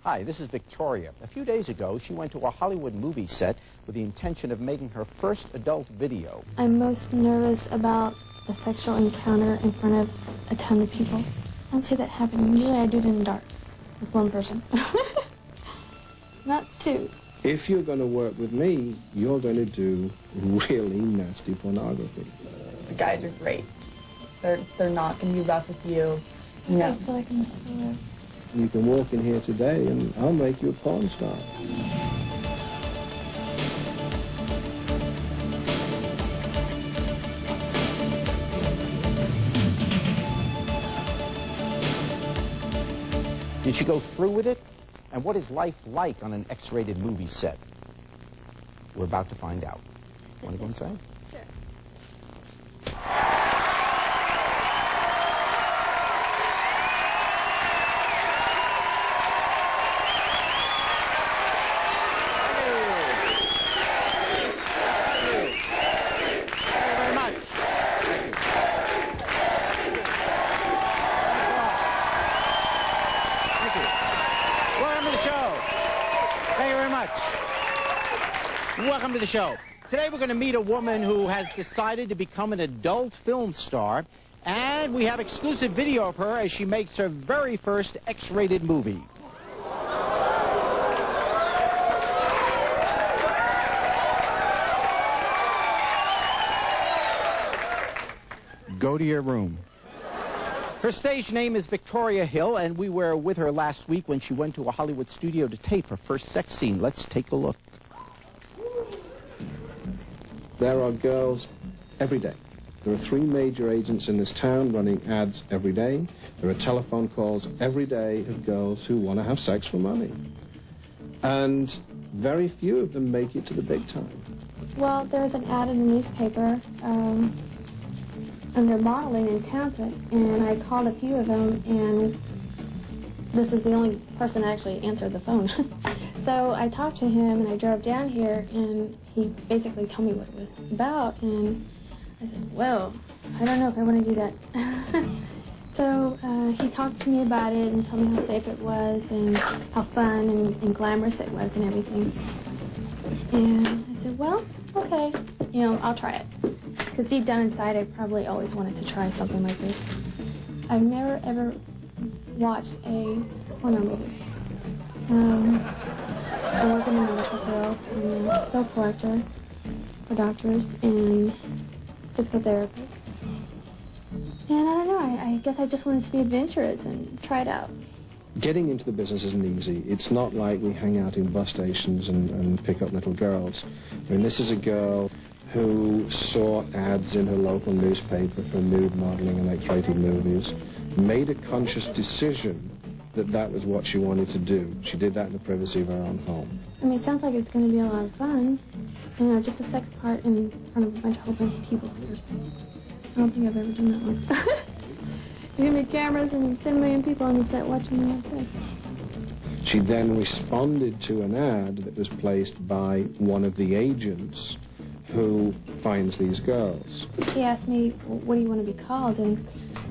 Hi, this is Victoria. A few days ago, she went to a Hollywood movie set with the intention of making her first adult video. I'm most nervous about a sexual encounter in front of a ton of people. I don't see that happening. Usually I do it in the dark with one person. Not two. If you're going to work with me, you're going to do really nasty pornography. The guys are great. They're not going to be rough with you. You know. I feel like I'm a spoiler. You can walk in here today and I'll make you a porn star. Did she go through with it? And what is life like on an X-rated movie set? We're about to find out. Want to go inside? Sure. Welcome to the show. Today we're going to meet a woman who has decided to become an adult film star, and we have exclusive video of her as she makes her very first X-rated movie. Go to your room. Her stage name is Victoria Hill, and we were with her last week when she went to a Hollywood studio to tape her first sex scene. Let's take a look. There are girls every day. There are 3 major agents in this town running ads every day. There are telephone calls every day of girls who want to have sex for money. And very few of them make it to the big time. Well, there's an ad in the newspaper under modeling and talented, and I called a few of them, and this is the only person that actually answered the phone. So I talked to him, and I drove down here, and he basically told me what it was about, and I said, well, I don't know if I want to do that. So he talked to me about it and told me how safe it was and how fun and glamorous it was and everything. And I said, well, okay, you know, I'll try it. Because deep down inside, I probably always wanted to try something like this. I've never, ever watched a porno movie. I work in a medical field. I'm a bill collector for doctors and physical therapists. And I don't know, I guess I just wanted to be adventurous and try it out. Getting into the business isn't easy. It's not like we hang out in bus stations and pick up little girls. I mean, this is a girl who saw ads in her local newspaper for nude modeling and X-rated movies, made a conscious decision that that was what she wanted to do. She did that in the privacy of her own home. I mean, it sounds like it's going to be a lot of fun. You know, just the sex part in front of a whole bunch of people scares me. I don't think I've ever done that one. There's going to be cameras and 10 million people on the set watching me have sex. She then responded to an ad that was placed by one of the agents who finds these girls. He asked me, well, what do you want to be called? And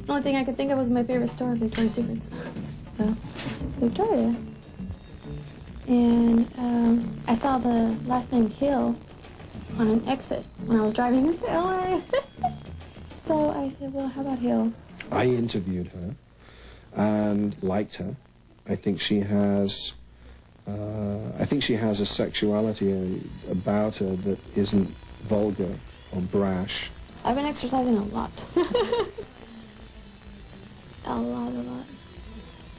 the only thing I could think of was my favorite store, Victoria's Secrets. So, Victoria. And I saw the last name Hill on an exit when I was driving into LA. So I said, well, how about Hill? I interviewed her and liked her. I think she has a sexuality about her that isn't vulgar or brash. I've been exercising a lot. A lot.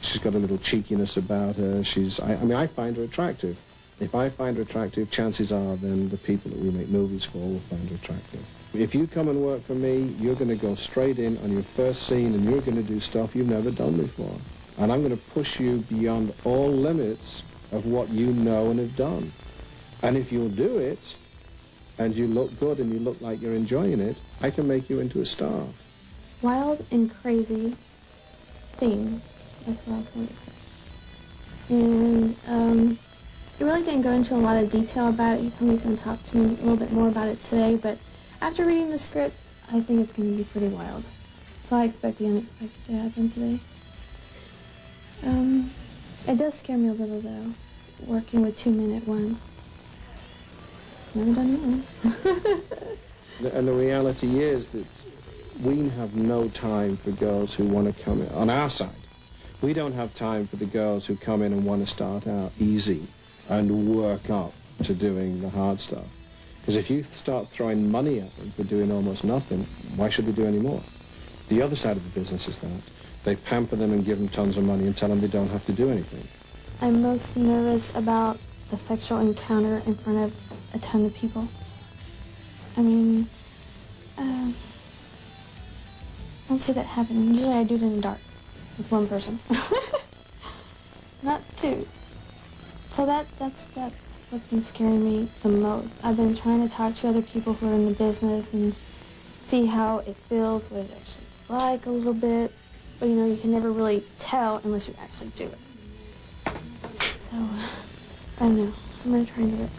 She's got a little cheekiness about her. I mean, I find her attractive. If I find her attractive, chances are then the people that we make movies for will find her attractive. If you come and work for me, you're going to go straight in on your first scene and you're going to do stuff you've never done before. And I'm going to push you beyond all limits of what you know and have done. And if you'll do it, and you look good and you look like you're enjoying it, I can make you into a star. Wild and crazy scene. That's what I was going to say. And he really didn't go into a lot of detail about it. He told me he's going to talk to me a little bit more about it today, but after reading the script, I think it's going to be pretty wild. So I expect the unexpected to happen today. It does scare me a little, though, working with two men at once. Never done it. And the reality is that we have no time for girls who want to come in. On our side, we don't have time for the girls who come in and want to start out easy and work up to doing the hard stuff. Because if you start throwing money at them for doing almost nothing, why should they do any more? The other side of the business is that they pamper them and give them tons of money and tell them they don't have to do anything. I'm most nervous about a sexual encounter in front of a ton of people. I mean, I don't see that happening. Usually I do it in the dark with one person. Not two. So that's what's been scaring me the most. I've been trying to talk to other people who are in the business and see how it feels, what it actually is like a little bit. But, you know, you can never really tell unless you actually do it. So, I don't know. I'm going to try and do it.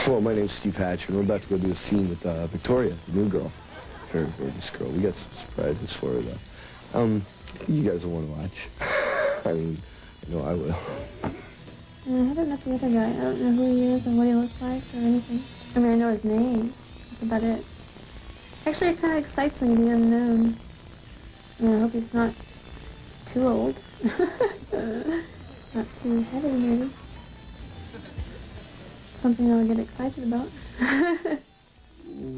Well, my name's Steve Hatcher, and we're about to go do a scene with Victoria, the new girl. Very gorgeous girl. We got some surprises for her, though. You guys will want to watch. I mean, I know I will. I haven't met the other guy. I don't know who he is or what he looks like or anything. I mean, I know his name. That's about it. Actually, it kind of excites me, the unknown. I mean, I hope he's not too old. Not too heavy, maybe. Something I would get excited about.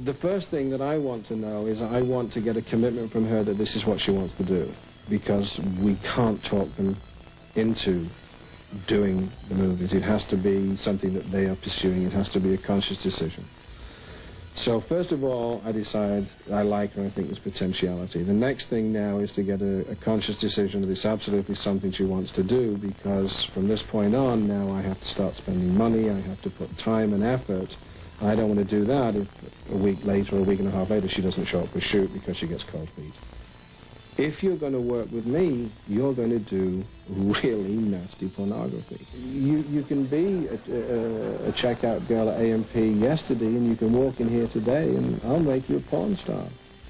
The first thing that I want to know is I want to get a commitment from her that this is what she wants to do, because we can't talk them into doing the movies. It has to be something that they are pursuing. It has to be a conscious decision. So first of all, I decide I like her, I think there's potentiality. The next thing now is to get a conscious decision that it's absolutely something she wants to do, because from this point on, now I have to start spending money, I have to put time and effort. I don't want to do that if a week later or a week and a half later she doesn't show up for a shoot because she gets cold feet. If you're going to work with me, you're going to do really nasty pornography. You can be a checkout girl at AMP yesterday, and you can walk in here today, and I'll make you a porn star.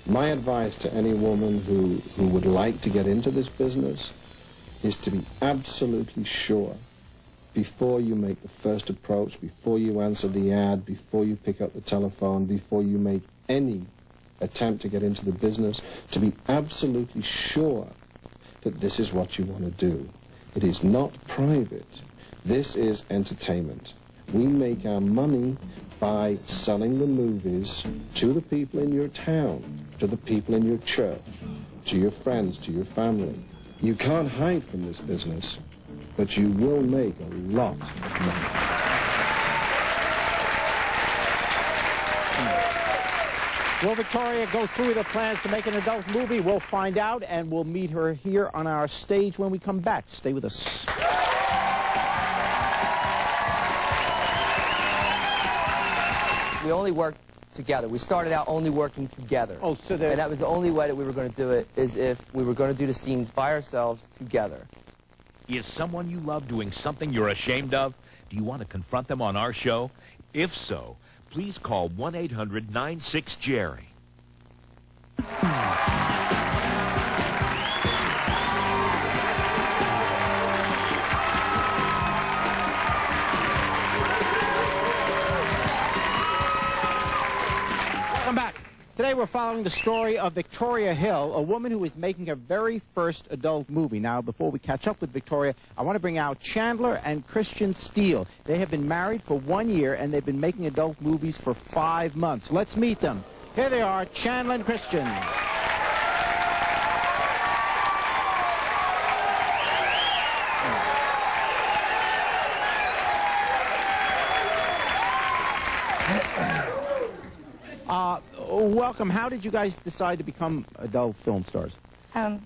My advice to any woman who would like to get into this business is to be absolutely sure, before you make the first approach, before you answer the ad, before you pick up the telephone, before you make any attempt to get into the business, to be absolutely sure that this is what you want to do. It is not private. This is entertainment. We make our money by selling the movies to the people in your town, to the people in your church, to your friends, to your family. You can't hide from this business, but you will make a lot of money. Will Victoria go through the plans to make an adult movie? We'll find out, and we'll meet her here on our stage when we come back. Stay with us. We only worked together. We started out only working together. Oh, so and that was the only way that we were going to do it, is if we were going to do the scenes by ourselves together. Is someone you love doing something you're ashamed of? Do you want to confront them on our show? If so, please call 1-800-96-JERRY. Welcome back. Today we're following the story of Victoria Hill, a woman who is making her very first adult movie. Now, before we catch up with Victoria, I want to bring out Chandler and Christian Steele. They have been married for 1 year, and they've been making adult movies for 5 months. Let's meet them. Here they are, Chandler and Christian. Welcome. How did you guys decide to become adult film stars? I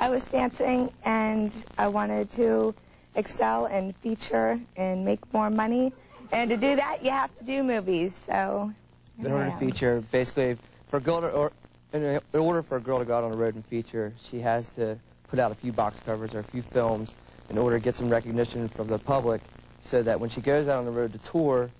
was dancing, and I wanted to excel and feature and make more money. And to do that, you have to do movies. So, In order to feature, basically, for a girl to, in order for a girl to go out on the road and feature, she has to put out a few box covers or a few films in order to get some recognition from the public, so that when she goes out on the road to tour,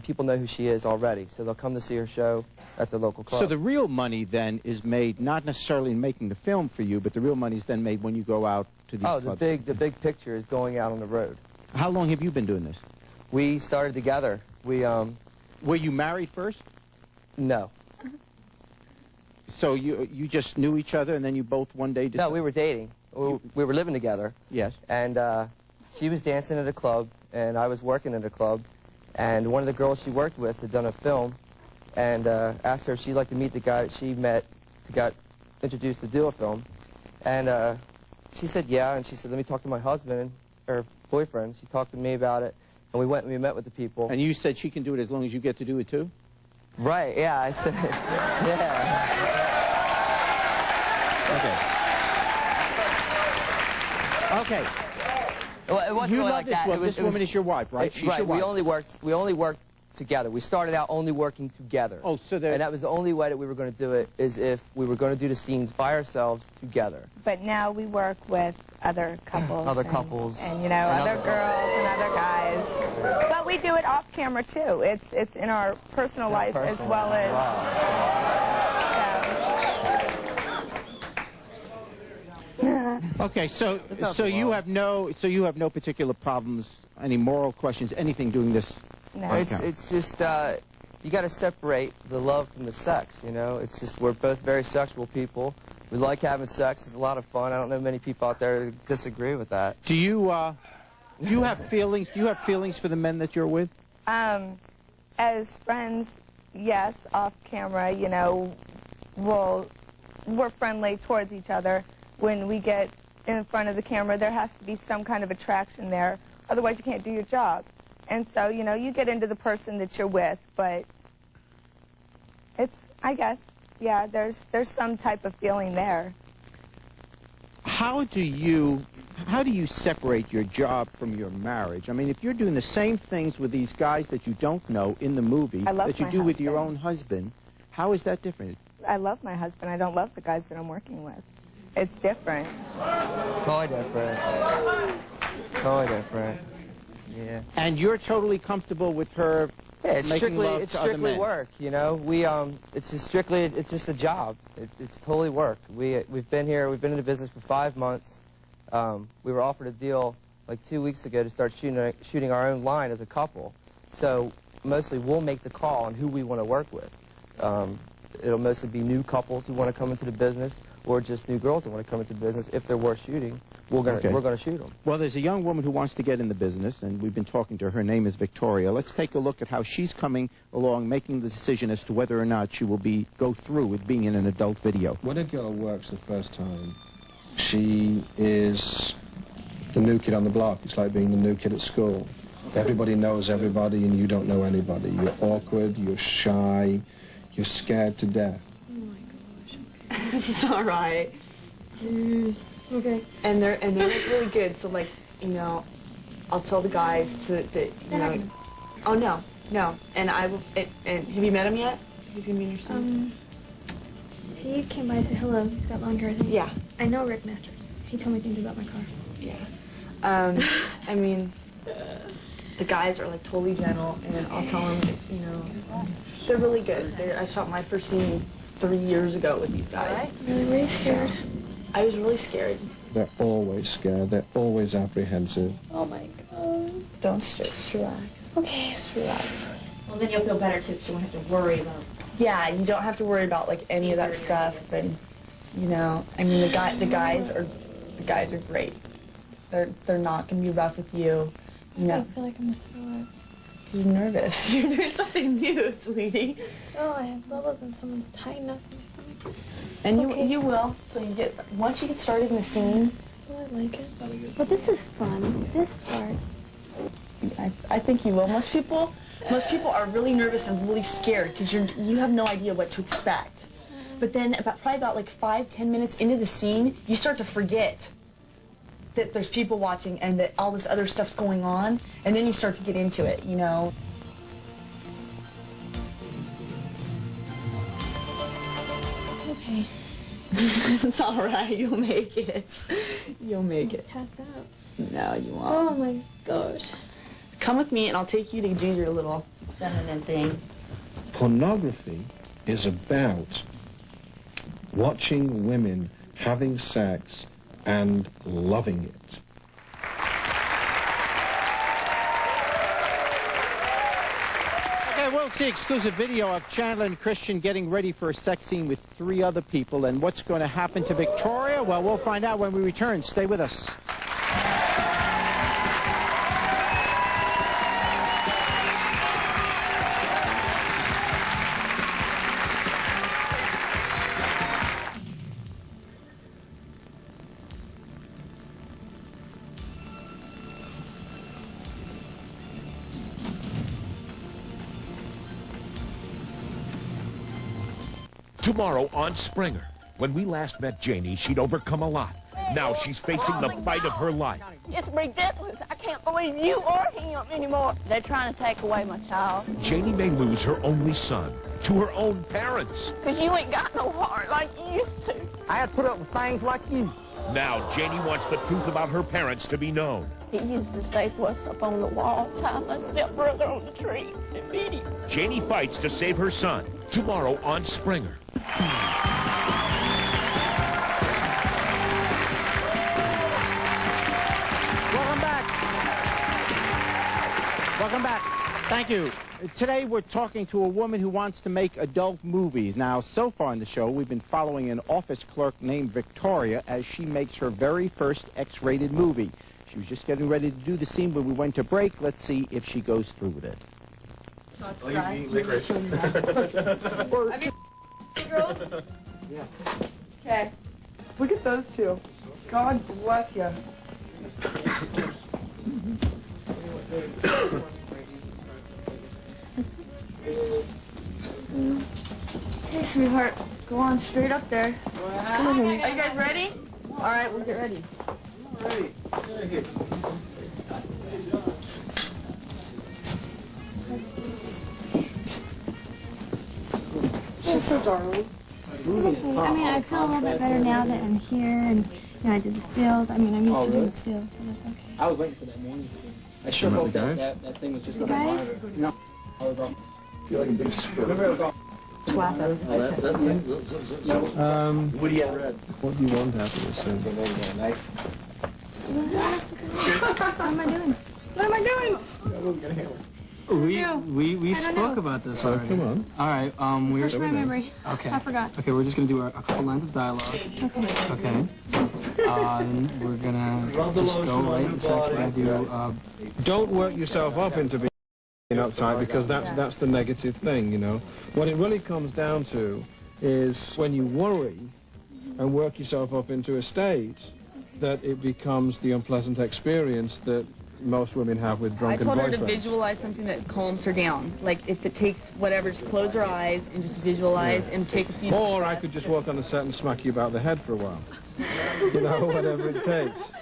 people know who she is already, so they'll come to see her show at the local club. So the real money then is made not necessarily in making the film for you, but the real money is then made when you go out to these clubs. The big picture is going out on the road. How long have you been doing this? We started together. Were you married first? No. So you just knew each other and then you both one day decided... No, we were dating. We were living together. Yes. And she was dancing at a club, and I was working at a club. And one of the girls she worked with had done a film, and asked her if she'd like to meet the guy that she met to get introduced to do a film. And she said yeah, and she said, let me talk to my husband, or boyfriend. She talked to me about it, and we went and we met with the people. And you said she can do it as long as you get to do it too? Right, yeah, I said, yeah. Okay. Well, it wasn't You really love like this that. woman. This woman is your wife, right? She's right. your wife. We only worked together. We started out only working together. Oh, so and that was the only way that we were going to do it, is if we were going to do the scenes by ourselves together. But now we work with other couples. Other couples. And, you know, other girls and other guys. But we do it off camera, too. It's in our personal life as well as... Okay, so you have no particular problems, any moral questions, anything doing this? No. It's just you got to separate the love from the sex. You know, it's just we're both very sexual people. We like having sex. It's a lot of fun. I don't know many people out there who disagree with that. Do you have feelings? Do you have feelings for the men that you're with? As friends, yes. Off camera, you know, we're friendly towards each other. When we get in front of the camera, there has to be some kind of attraction there. Otherwise, you can't do your job. And so, you know, you get into the person that you're with, but it's, I guess, yeah, there's some type of feeling there. How do you separate your job from your marriage? I mean, if you're doing the same things with these guys that you don't know in the movie that you do with your own husband, how is that different? I love my husband. I don't love the guys that I'm working with. It's different. Totally different. Totally different. Yeah. And you're totally comfortable with her? Yeah, it's making love it's to other strictly men? work. You know, it's just a job. It's totally work. We've been here. We've been in the business for 5 months. We were offered a deal like 2 weeks ago to start shooting our own line as a couple. So mostly we'll make the call on who we want to work with. It'll mostly be new couples who want to come into the business, or just new girls that want to come into the business. If they're worth shooting, we're gonna shoot them. Well, there's a young woman who wants to get in the business, and we've been talking to her. Her name is Victoria. Let's take a look at how she's coming along, making the decision as to whether or not she will go through with being in an adult video. When a girl works the first time, she is the new kid on the block. It's like being the new kid at school. Everybody knows everybody, and you don't know anybody. You're awkward, you're shy, you're scared to death. Oh my gosh. It's all right. Okay. And they're like really good. So like, you know, I'll tell the guys to you know. Oh no. And I will. And have you met him yet? He's gonna be in your son. Steve came by and said hello. He's got long hair, I think. Yeah. I know Rick Masters. He told me things about my car. Yeah. I mean, the guys are like totally gentle, and I'll tell them, you know, they're really good. I shot my first scene 3 years ago with these guys. I'm really scared. I was really scared. They're always scared. They're always apprehensive. Oh my god. Don't stress. Just relax. Okay. Just relax. Well, then you'll feel better too, because you won't have to worry about. Yeah, you don't have to worry about like any of that stuff, and you know, I mean, the guys are great. They're not gonna be rough with you. You know. I feel like I'm gonna throw up. You're nervous. You're doing something new, sweetie. Oh, I have bubbles and someone's tying us in my stomach. And you will. So once you get started in the scene. Do I like it? But this is fun. This part. I think you will. Most people are really nervous and really scared because you have no idea what to expect. But then probably about like 5-10 minutes into the scene, you start to forget that there's people watching and that all this other stuff's going on, and then you start to get into it, you know. Okay. It's all right. You'll make it. You'll make it. Pass out. No, you won't. Oh my gosh. Come with me, and I'll take you to do your little feminine thing. Pornography is about watching women having sex and loving it. Okay, we'll see exclusive video of Chandler and Christian getting ready for a sex scene with 3 other people. And what's going to happen to Victoria? Well, we'll find out when we return. Stay with us. Tomorrow on Springer. When we last met Janie, she'd overcome a lot. Now she's facing the fight of her life. It's ridiculous. I can't believe you or him anymore. They're trying to take away my child. Janie may lose her only son to her own parents. Because you ain't got no heart like you used to. I had to put up with things like you. Now Janie wants the truth about her parents to be known. He used to staple us up on the wall, tie my stepbrother on the tree, and beat him. Janie fights to save her son. Tomorrow on Springer. Welcome back. Welcome back. Thank you. Today we're talking to a woman who wants to make adult movies. Now, so far in the show, we've been following an office clerk named Victoria as she makes her very first X-rated movie. She was just getting ready to do the scene when we went to break. Let's see if she goes through with it. Oh, you eating licorice? Girls? Yeah. Okay. Look at those two. God bless you. Hey, sweetheart. Go on straight up there. Come on, honey. Are you guys ready? All right, we'll get ready. Ready. Very good. She's so darling. Okay, I mean, I feel a little bit better now that I'm here, and I did the stills. I mean, I'm used to doing the stills, so that's okay. I was waiting for that morning scene. I sure hope that thing was just on the monitor. No, I was off. Feel like a big spirit. Remember, I was off. Swap it. Woody had red. What do you want after this? What am I doing? What am I doing? We spoke about this already. Come on. All right. Refresh my memory. Okay. I forgot. Okay, we're just gonna do a couple lines of dialogue. Okay. Okay. And we're gonna just go right into sex. We're gonna do. Don't work yourself up into being uptight, because that's the negative thing, you know. What it really comes down to is when you worry and work yourself up into a state that it becomes the unpleasant experience that most women have with drunken boyfriends. I told her to visualize something that calms her down. Like if it takes whatever, just close her eyes and just visualize and take a few. Or I could just walk on the set and smack you about the head for a while. You know, whatever it takes.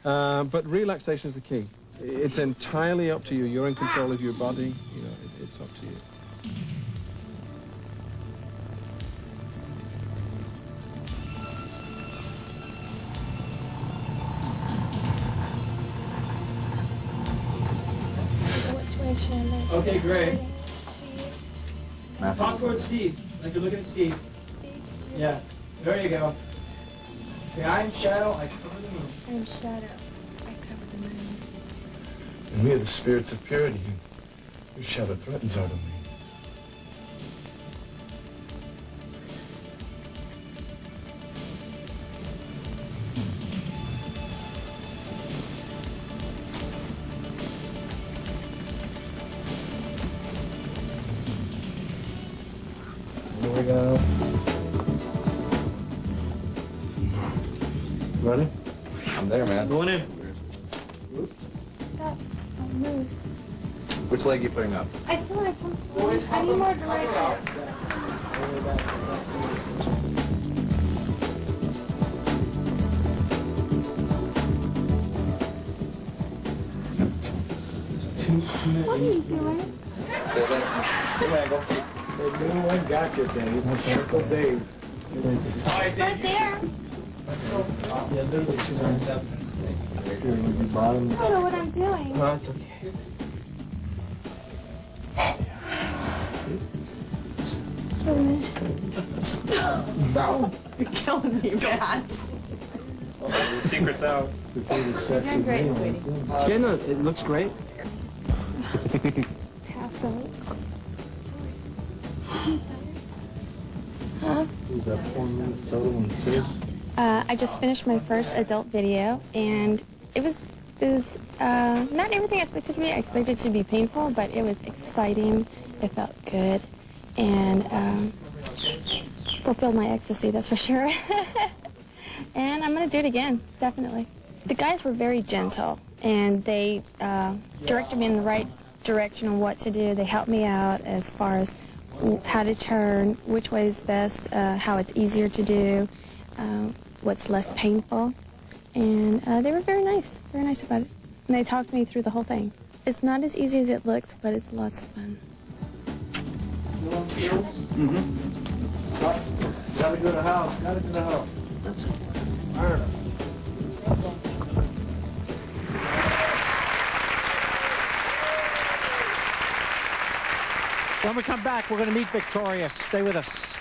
But relaxation is the key. It's entirely up to you. You're in control of your body. You know, it's up to you. Which way should I look? Okay, great. To you? Talk towards Steve. Like you're looking at Steve. Steve? Yeah. There you go. Say, I'm Shadow. I cover the moon. I'm Shadow. I cover the moon. And we are the spirits of purity. Your shadow threatens our domain. Here we go. Ready? I'm there, man. Going in. Stop. Don't move. Which leg are you putting up? I feel like I need more direction. What are you doing? Good angle. I got you, Dave. Uncle Dave. Right there. Yeah, literally 2 lines up. I don't know what I'm doing. No, it's okay. No, you're killing me, Matt. The secret's out. You're doing great, sweetie. Yeah, no, it looks great. Pass those. Huh? Is that 4 minutes total and 6? I just finished my first adult video, and it was not everything I expected to be. I expected it to be painful, but it was exciting. It felt good, and fulfilled my ecstasy, that's for sure. And I'm going to do it again, definitely. The guys were very gentle, and they directed me in the right direction on what to do. They helped me out as far as how to turn, which way is best, how it's easier to do, what's less painful. And they were very nice about it. And they talked me through the whole thing. It's not as easy as it looks, but it's lots of fun. Mm-hmm. Gotta go to the house. Gotta go to the house. That's it. Iron it. When we come back, we're going to meet Victoria. Stay with us.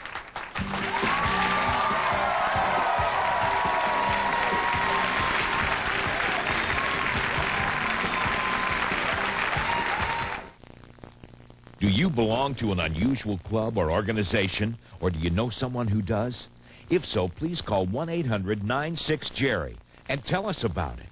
Do you belong to an unusual club or organization, or do you know someone who does? If so, please call 1-800-96-JERRY and tell us about it.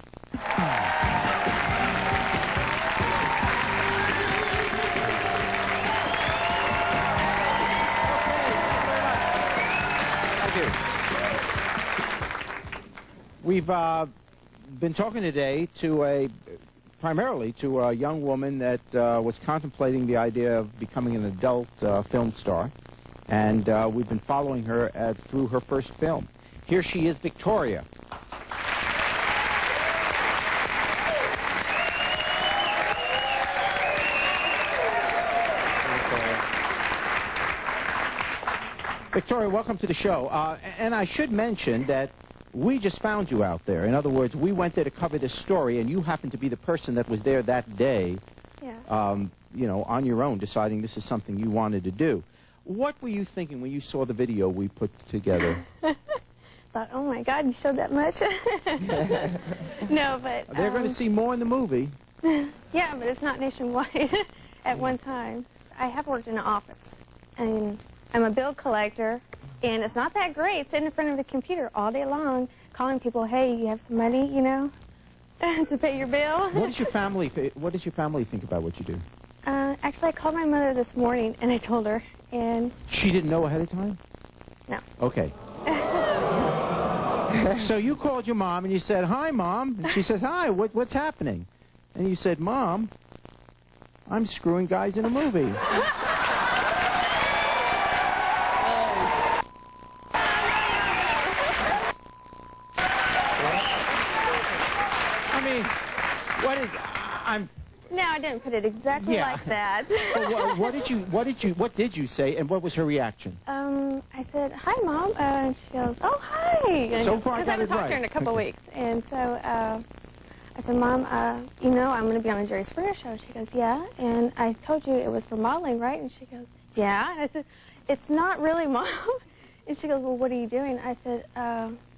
We've been talking today to primarily to a young woman that was contemplating the idea of becoming an adult film star, and we've been following her through her first film. Here she is, Victoria. Victoria, welcome to the show. And I should mention that we just found you out there. In other words, we went there to cover this story, and you happened to be the person that was there that day, you know, on your own, deciding this is something you wanted to do. What were you thinking when you saw the video we put together? Thought, oh my God, you showed that much? No, but... They're going to see more in the movie. Yeah, but it's not nationwide at one time. I have worked in an office, and I'm a bill collector, and it's not that great sitting in front of the computer all day long calling people, hey, you have some money, you know, to pay your bill. What does your family think about what you do? Actually, I called my mother this morning, and I told her, and... She didn't know ahead of time? No. Okay. So you called your mom, and you said, hi, Mom. And she says, hi, what's happening? And you said, Mom, I'm screwing guys in a movie. No, I didn't put it exactly like that. What did you say, and what was her reaction? I said, hi, Mom. And she goes, oh, hi. So far, I got it right. Because I haven't talked to her in a couple weeks. And so I said, Mom, you know, I'm going to be on a Jerry Springer show. She goes, yeah. And I told you it was for modeling, right? And she goes, yeah. And I said, it's not really, Mom. And she goes, well, what are you doing? I said,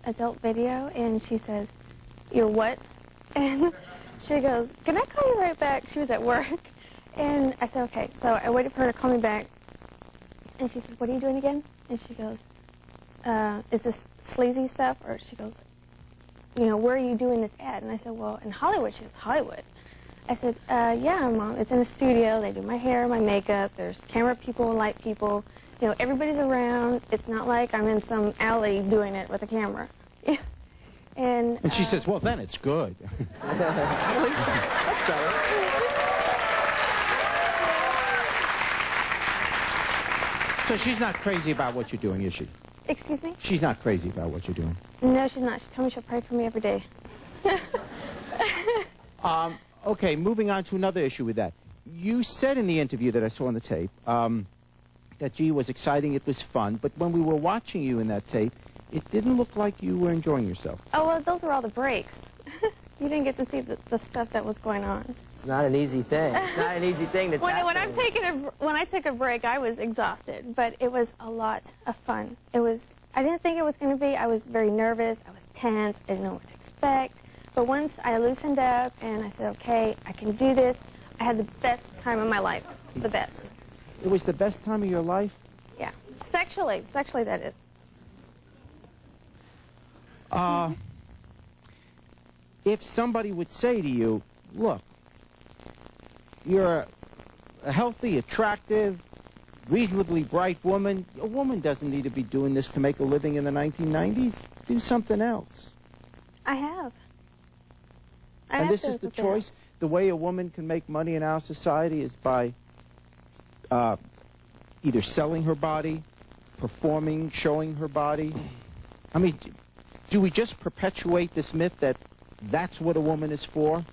adult video. And she says, you're what? And she goes, can I call you right back? She was at work. And I said, okay. So I waited for her to call me back. And she said, what are you doing again? And she goes, is this sleazy stuff? Or she goes, you know, where are you doing this at? And I said, well, in Hollywood. She goes, Hollywood? I said, yeah, Mom. It's in a studio. They do my hair, my makeup. There's camera people and light people. You know, everybody's around. It's not like I'm in some alley doing it with a camera. And she says, well, then it's good. At least that's better. So she's not crazy about what you're doing, is she? Excuse me? She's not crazy about what you're doing. No, she's not. She told me she'll pray for me every day. Okay, moving on to another issue with that. You said in the interview that I saw on the tape that, gee, it was exciting, it was fun, but when we were watching you in that tape, it didn't look like you were enjoying yourself. Oh, well, those were all the breaks. You didn't get to see the stuff that was going on. It's not an easy thing. It's not an easy thing that's when I took a break, I was exhausted, but it was a lot of fun. It was I didn't think it was going to be. I was very nervous. I was tense. I didn't know what to expect. But once I loosened up and I said, okay, I can do this, I had the best time of my life. The best. It was the best time of your life? Yeah. Sexually that is. If somebody would say to you, look, you're a healthy, attractive, reasonably bright woman. A woman doesn't need to be doing this to make a living in the 1990s. Do something else. I have. And this is the choice. The way a woman can make money in our society is by either selling her body, performing, showing her body. I mean, do we just perpetuate this myth that that's what a woman is for?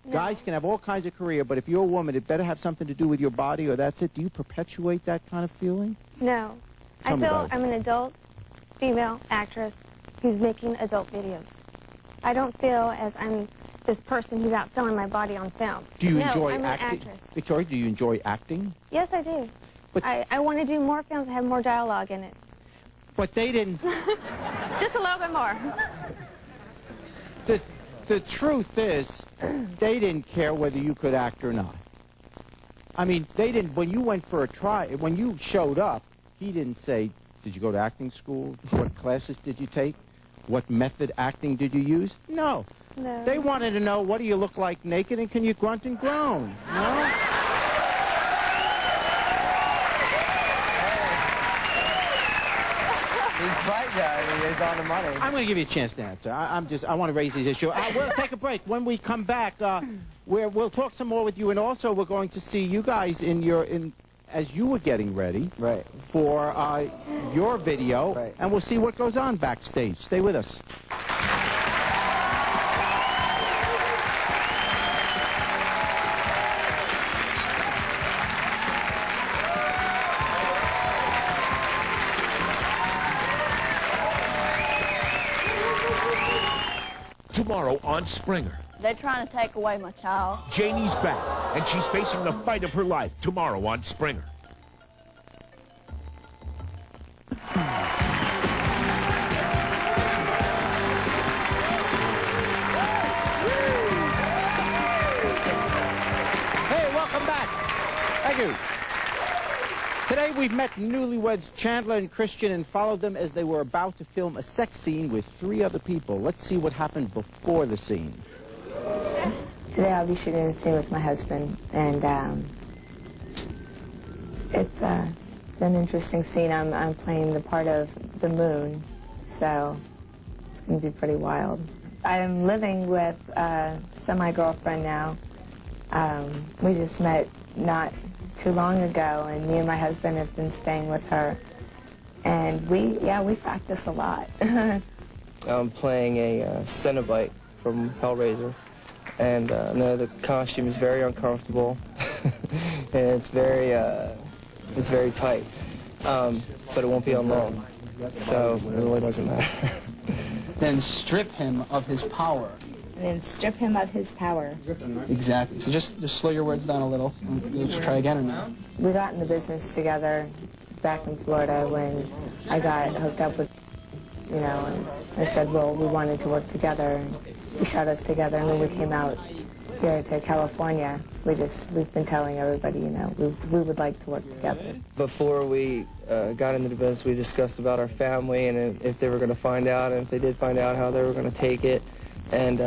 No. Guys can have all kinds of career, but if you're a woman, it better have something to do with your body or that's it. Do you perpetuate that kind of feeling? No. I feel I'm an adult female actress who's making adult videos. I don't feel as I'm this person who's out selling my body on film. Do you enjoy I'm acting? An actress. Victoria, do you enjoy acting? Yes, I do. But I want to do more films that have more dialogue in it. But they didn't... Just a little bit more. The truth is, they didn't care whether you could act or not. I mean, they didn't... When you went for a try, when you showed up, he didn't say, did you go to acting school? What classes did you take? What method acting did you use? No. No. They wanted to know, what do you look like naked and can you grunt and groan? No? He's right, guy. He's on the money. I'm going to give you a chance to answer. I want to raise these issues. We'll take a break. When we come back, we'll talk some more with you, and also we're going to see you guys as you were getting ready for your video, and we'll see what goes on backstage. Stay with us. Tomorrow on Springer. They're trying to take away my child. Janie's back, and she's facing the fight of her life tomorrow on Springer. Hey, welcome back. Thank you. Today we've met newlyweds Chandler and Christian and followed them as they were about to film a sex scene with 3 other people. Let's see what happened before the scene. Today I'll be shooting a scene with my husband, and it's an interesting scene. I'm playing the part of the moon, so it's going to be pretty wild. I'm living with a semi-girlfriend now. We just met not too long ago, and me and my husband have been staying with her, and we practice a lot. I'm playing a Cenobite from Hellraiser, and no, the costume is very uncomfortable, and it's very tight, but it won't be on long, so it really doesn't matter. Then strip him of his power. And then strip him of his power. Exactly. So just slow your words down a little. Let's try again or no? We got in the business together back in Florida when I got hooked up with, and I said, well, we wanted to work together, and he shot us together, and when we came out here to California, we've been telling everybody, we would like to work together. Before we got into the business, we discussed about our family and if they were going to find out, and if they did find out, how they were going to take it. And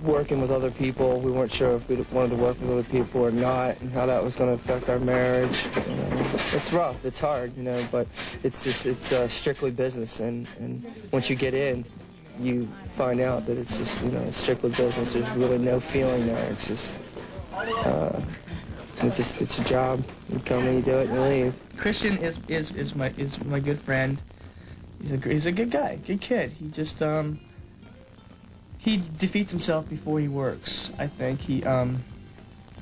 working with other people, we weren't sure if we wanted to work with other people or not, and how that was going to affect our marriage. It's rough, it's hard, but it's strictly business. And once you get in, you find out that it's just it's strictly business. There's really no feeling there. It's just it's a job. You come and you do it and you leave. Christian is my good friend. He's a good guy, good kid. He just he defeats himself before he works. I think he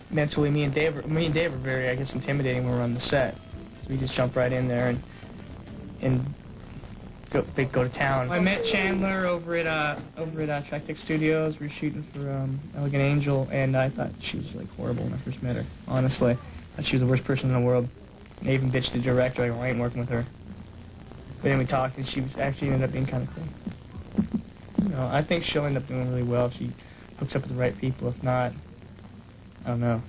mentally, me and Dave are very, I guess, intimidating when we're on the set. So we just jump right in there and go to town. I met Chandler over at Tractech Studios. We were shooting for Elegant Angel, and I thought she was like horrible when I first met her. Honestly, I thought she was the worst person in the world. And I even bitched the director, like, I ain't working with her. But then we talked, and she was actually ended up being kind of cool. You know, I think she'll end up doing really well if she hooks up with the right people. If not, I don't know.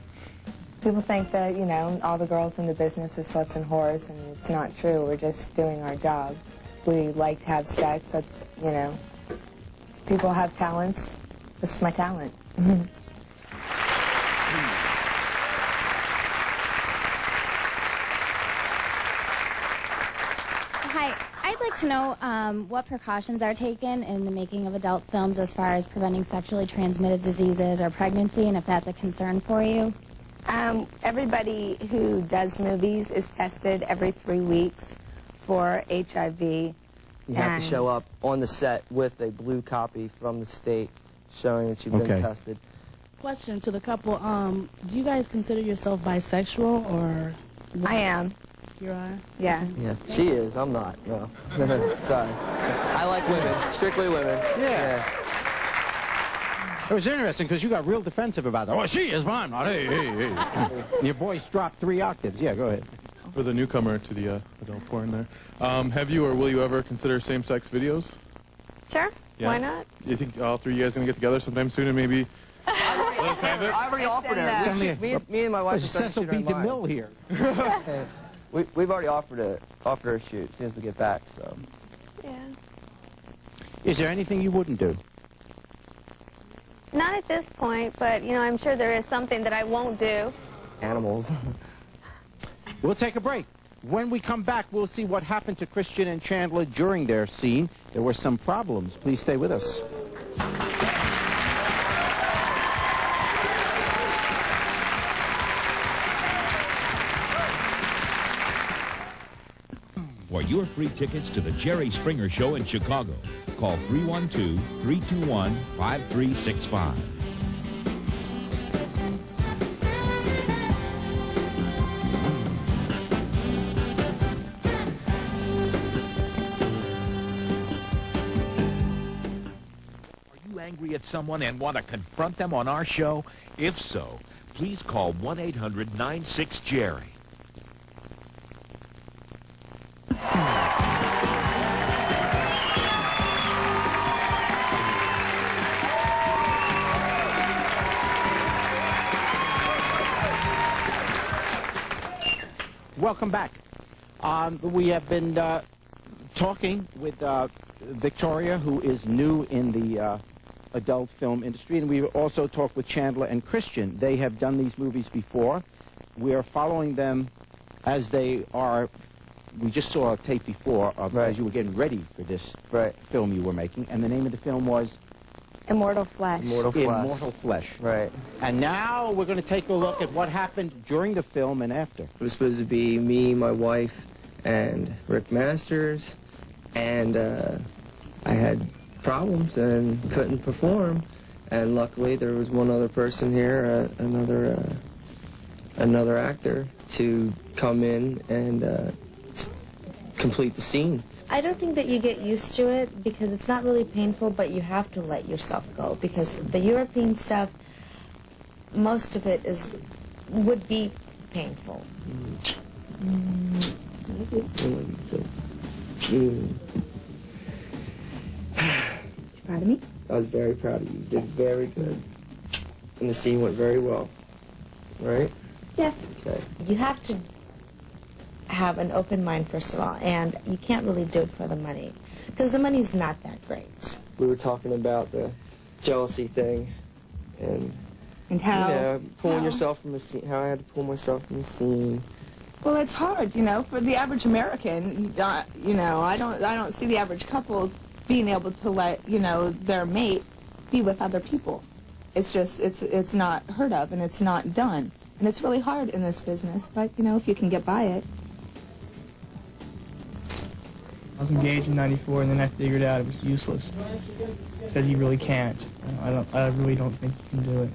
People think that, you know, all the girls in the business are sluts and whores, and it's not true. We're just doing our job. We like to have sex. That's, you know, people have talents. This is my talent. Hi, I'd like to know what precautions are taken in the making of adult films as far as preventing sexually transmitted diseases or pregnancy, and if that's a concern for you. Everybody who does movies is tested every 3 weeks for HIV. You have to show up on the set with a blue copy from the state showing that you've been tested. Question to the couple, do you guys consider yourself bisexual, or... I am. You are? Yeah. Yeah, she is. I'm not. No. Sorry. I like women. Strictly women. Yeah. It was interesting because you got real defensive about that. Oh, she is mine. Not. Hey, hey, hey. Your voice dropped 3 octaves. Yeah, go ahead. For the newcomer to the adult porn there, have you or will you ever consider same-sex videos? Sure. Yeah. Why not? You think all 3 of you guys are going to get together sometime soon and maybe let us have it? I already offered her. Me and my wife are Cecil B. DeMille here. We've already offered her a shoot as soon as we get back, so. Yeah. Is there anything you wouldn't do? Not at this point, but, you know, I'm sure there is something that I won't do. Animals. We'll take a break. When we come back, we'll see what happened to Christian and Chandler during their scene. There were some problems. Please stay with us. For your free tickets to the Jerry Springer Show in Chicago, call 312-321-5365. Angry at someone and want to confront them on our show? If so, please call 1-800-96-JERRY. Welcome back. We have been talking with Victoria, who is new in the adult film industry, and we also talked with Chandler and Christian. They have done these movies before. We are following them as they are. We just saw a tape before as you were getting ready for this film you were making, and the name of the film was Immortal Flesh. Immortal Flesh. Immortal Flesh. Right. And now we're going to take a look at what happened during the film and after. It was supposed to be me, my wife, and Rick Masters, and I had problems and couldn't perform, and luckily there was one other person here, another actor, to come in and complete the scene. I don't think that you get used to it because it's not really painful, but you have to let yourself go because the European stuff, most of it would be painful. Proud of me? I was very proud of you. You did very good. And the scene went very well. Right? Yes. Okay. You have to have an open mind, first of all, and you can't really do it for the money because the money's not that great. We were talking about the jealousy thing and how? You know, pulling yourself from the scene, how I had to pull myself from the scene. Well, it's hard, you know, for the average American. You know, I don't see the average couples being able to let, you know, their mate be with other people. It's just, it's not heard of and it's not done. And it's really hard in this business, but, you know, if you can get by it. I was engaged in '94, and then I figured out it was useless. Said you really can't. I really don't think you can do it.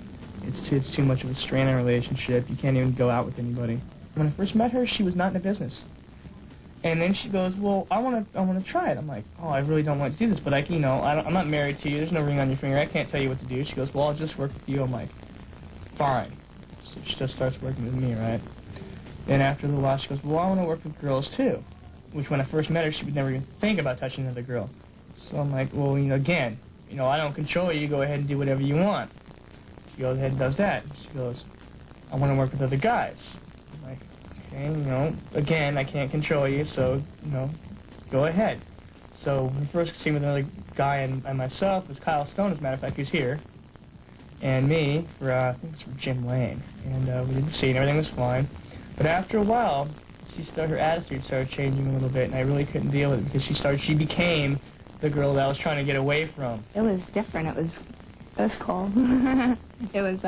It's too much of a strain on a relationship. You can't even go out with anybody. When I first met her, she was not in the business. And then she goes, well, I want to try it. I'm like, oh, I really don't want to do this, but I'm not married to you. There's no ring on your finger. I can't tell you what to do. She goes, well, I'll just work with you. I'm like, fine. So she just starts working with me, right? Then after a little while, she goes, well, I want to work with girls too. which when I first met her, she would never even think about touching another girl. So I'm like, well, again, I don't control you. Go ahead and do whatever you want. She goes ahead and does that. She goes, I want to work with other guys. I'm like, okay, again, I can't control you, so, go ahead. So the first scene with another guy and myself was Kyle Stone, as a matter of fact, who's here, and me for, I think it's for Jim Lane. And we did the scene, everything was fine. But after a while, her attitude started changing a little bit, and I really couldn't deal with it because she became the girl that I was trying to get away from. It was different. It was cool. It was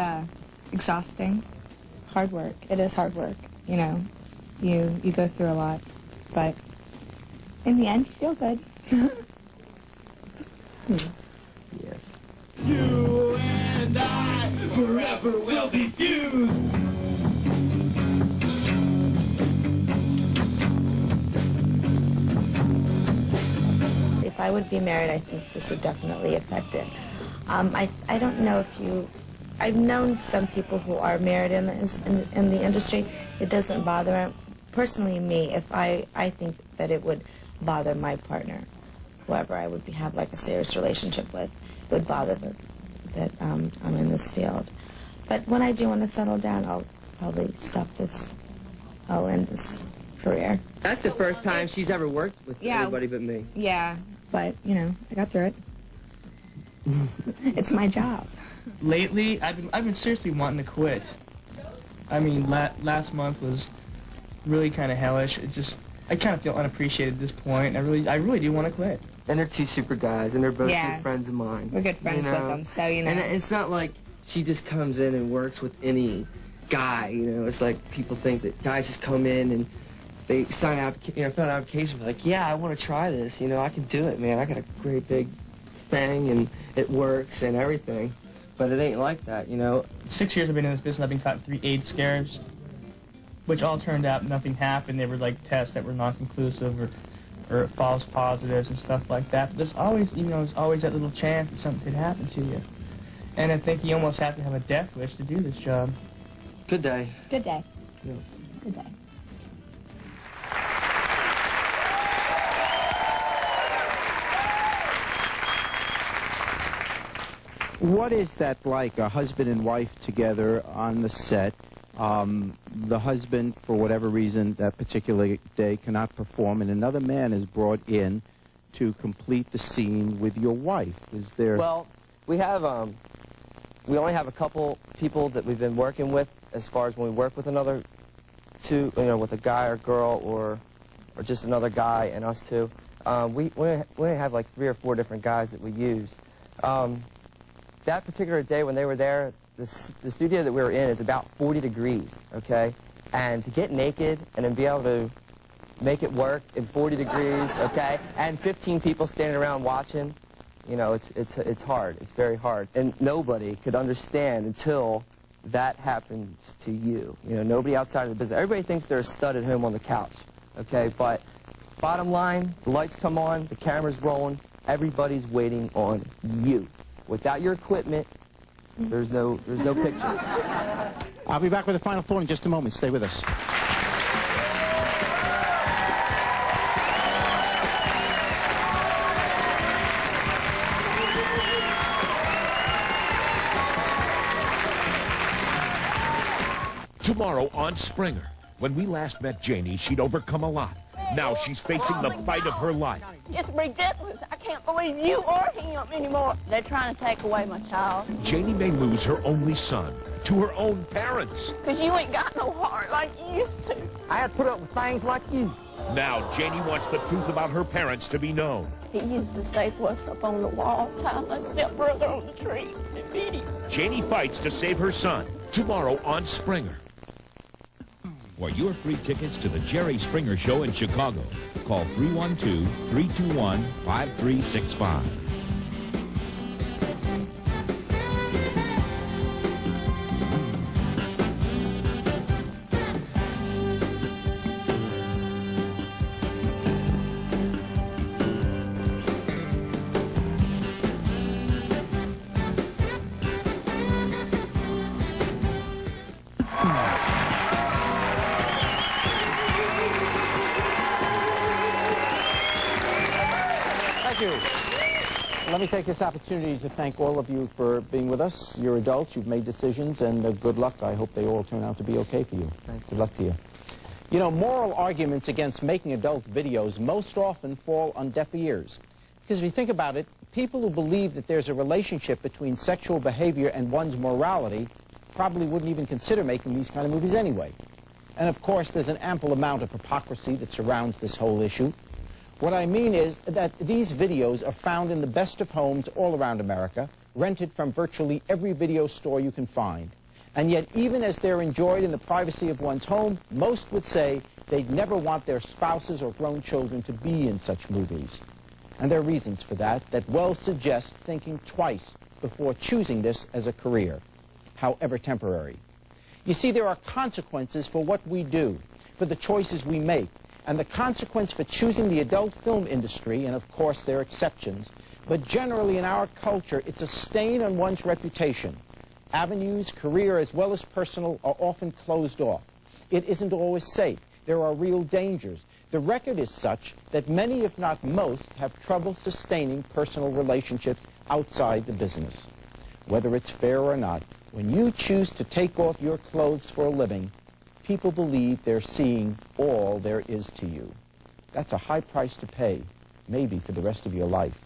exhausting. Hard work. It is hard work. You go through a lot, but in the end, you feel good. Yes. You and I forever will be fused. If I would be married, I think this would definitely affect it. I don't know if I've known some people who are married in the industry. It doesn't bother them. Personally, me, if I think that it would bother my partner, whoever I would have like a serious relationship with, it would bother that I'm in this field. But when I do want to settle down, I'll probably stop this. I'll end this career. That's the first time she's ever worked with anybody but me. Yeah, but, I got through it. It's my job. Lately, I've been seriously wanting to quit. I mean, last month was really kind of hellish. I kind of feel unappreciated at this point. I really do want to quit. And they're two super guys, and they're both good friends of mine. We're good friends with them, so, And it's not like she just comes in and works with any guy, It's like people think that guys just come in and they sign out, fill out an application, like, yeah, I want to try this, I can do it, man. I got a great big thing, and it works and everything. But it ain't like that, 6 years I've been in this business. I've been caught 3 AIDS scares, which all turned out nothing happened. They were like tests that were non-conclusive or false positives and stuff like that. But there's always, there's always that little chance that something could happen to you. And I think you almost have to have a death wish to do this job. Good day. Good day. Yeah. Good day. What is that like, a husband and wife together on the set? The husband, for whatever reason, that particular day cannot perform, and another man is brought in to complete the scene with your wife. Is there... Well, we only have a couple people that we've been working with as far as when we work with another two, with a guy or girl or just another guy and us two. We have like 3 or 4 different guys that we use. That particular day when they were there, the studio that we were in is about 40 degrees, okay? And to get naked and then be able to make it work in 40 degrees, okay? And 15 people standing around watching, it's hard. It's very hard. And nobody could understand until that happens to you. Nobody outside of the business. Everybody thinks they're a stud at home on the couch, okay? But bottom line, the lights come on, the camera's rolling, everybody's waiting on you. Without your equipment, there's no picture. I'll be back with the final thought in just a moment. Stay with us. Tomorrow on Springer. When we last met Janie, she'd overcome a lot. Now she's facing the fight of her life. It's ridiculous. I can't believe you or him anymore. They're trying to take away my child. Janie may lose her only son to her own parents. Because you ain't got no heart like you used to. I had to put up with things like you. Now Janie wants the truth about her parents to be known. He used to staple us up on the wall, tie my stepbrother on the tree, and beat him. Janie fights to save her son. Tomorrow on Springer. For your free tickets to the Jerry Springer Show in Chicago, call 312-321-5365. Thank you. Let me take this opportunity to thank all of you for being with us. You're adults, you've made decisions, and good luck. I hope they all turn out to be okay for you. Good luck to you. You know, moral arguments against making adult videos most often fall on deaf ears. Because if you think about it, people who believe that there's a relationship between sexual behavior and one's morality probably wouldn't even consider making these kind of movies anyway. And of course, there's an ample amount of hypocrisy that surrounds this whole issue. What I mean is that these videos are found in the best of homes all around America, rented from virtually every video store you can find. And yet, even as they're enjoyed in the privacy of one's home, most would say they'd never want their spouses or grown children to be in such movies. And there are reasons for that well suggest thinking twice before choosing this as a career, however temporary. You see, there are consequences for what we do, for the choices we make, and the consequence for choosing the adult film industry, and of course there are exceptions, but generally in our culture, it's a stain on one's reputation. Avenues, career as well as personal, are often closed off. It isn't always safe. There are real dangers. The record is such that many, if not most, have trouble sustaining personal relationships outside the business. Whether it's fair or not, when you choose to take off your clothes for a living, people believe they're seeing all there is to you. That's a high price to pay, maybe for the rest of your life.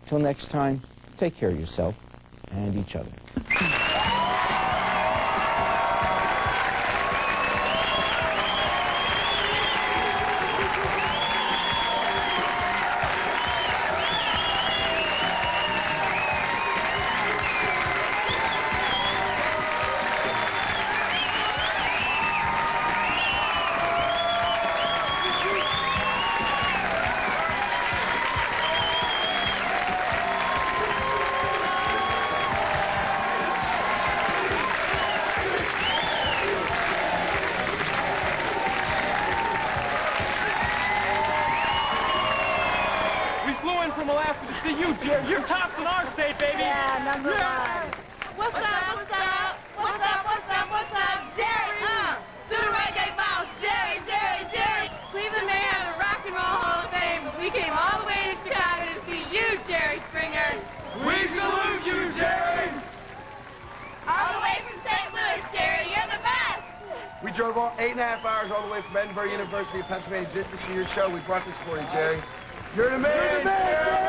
Till next time, take care of yourself and each other. From Alaska to see you, Jerry. You're tops in our state, baby. Yeah, number one. What's up, what's up? What's up, what's up, what's up? Jerry, do the reggae bounce. Jerry, Jerry, Jerry. Cleveland may have the Rock and Roll Hall of Fame, but we came all the way to Chicago to see you, Jerry Springer. We salute you, Jerry. All the way from St. Louis, Jerry. You're the best. We drove 8.5 hours all the way from Edinburgh University of Pennsylvania just to see your show. We brought this for you, Jerry. You're the man, Jerry!